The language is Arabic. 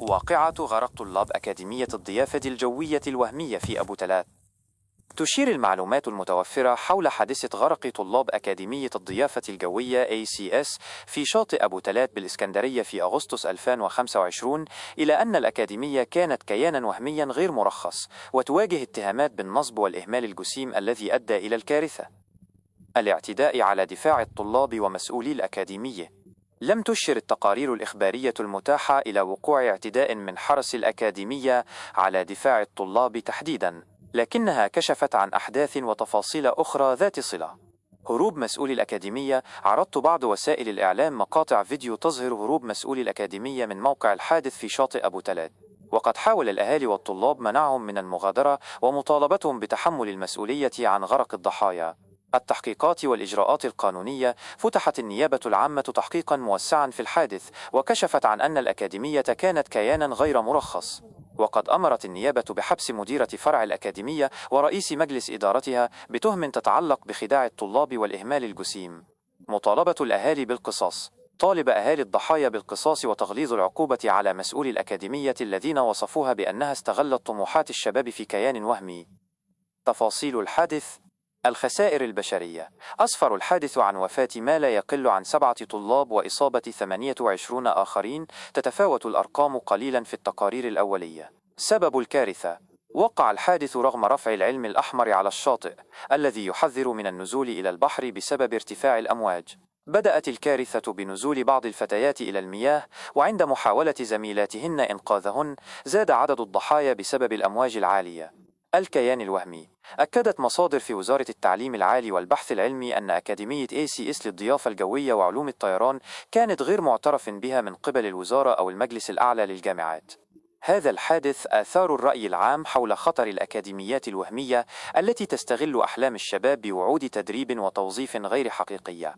واقعة غرق طلاب أكاديمية الضيافة الجوية الوهمية في أبو تلات. تشير المعلومات المتوفرة حول حادثة غرق طلاب أكاديمية الضيافة الجوية ACS في شاطئ أبو تلات بالإسكندرية في أغسطس 2025 إلى أن الأكاديمية كانت كياناً وهمياً غير مرخص، وتواجه اتهامات بالنصب والإهمال الجسيم الذي أدى إلى الكارثة. الاعتداء على دفاع الطلاب ومسؤولي الأكاديمية. لم تشر التقارير الإخبارية المتاحة إلى وقوع اعتداء من حرس الأكاديمية على دفاع الطلاب تحديداً، لكنها كشفت عن أحداث وتفاصيل أخرى ذات صلة. هروب مسؤولي الأكاديمية. عرضت بعض وسائل الإعلام مقاطع فيديو تظهر هروب مسؤولي الأكاديمية من موقع الحادث في شاطئ أبو تلات، وقد حاول الأهالي والطلاب منعهم من المغادرة ومطالبتهم بتحمل المسؤولية عن غرق الضحايا. التحقيقات والإجراءات القانونية. فتحت النيابة العامة تحقيقا موسعا في الحادث، وكشفت عن أن الأكاديمية كانت كيانا غير مرخص، وقد أمرت النيابة بحبس مديرة فرع الأكاديمية ورئيس مجلس إدارتها بتهم تتعلق بخداع الطلاب والإهمال الجسيم. مطالبة الأهالي بالقصاص. طالب أهالي الضحايا بالقصاص وتغليظ العقوبة على مسؤولي الأكاديمية الذين وصفوها بأنها استغلت طموحات الشباب في كيان وهمي. تفاصيل الحادث. الخسائر البشرية. أسفر الحادث عن وفاة ما لا يقل عن 7 طلاب وإصابة 28 آخرين، تتفاوت الأرقام قليلا في التقارير الأولية. سبب الكارثة. وقع الحادث رغم رفع العلم الأحمر على الشاطئ الذي يحذر من النزول إلى البحر بسبب ارتفاع الأمواج. بدأت الكارثة بنزول بعض الفتيات إلى المياه، وعند محاولة زميلاتهن إنقاذهن زاد عدد الضحايا بسبب الأمواج العالية. الكيان الوهمي. أكدت مصادر في وزارة التعليم العالي والبحث العلمي أن أكاديمية ACS للضيافة الجوية وعلوم الطيران كانت غير معترف بها من قبل الوزارة أو المجلس الأعلى للجامعات. هذا الحادث آثار الرأي العام حول خطر الأكاديميات الوهمية التي تستغل أحلام الشباب بوعود تدريب وتوظيف غير حقيقية.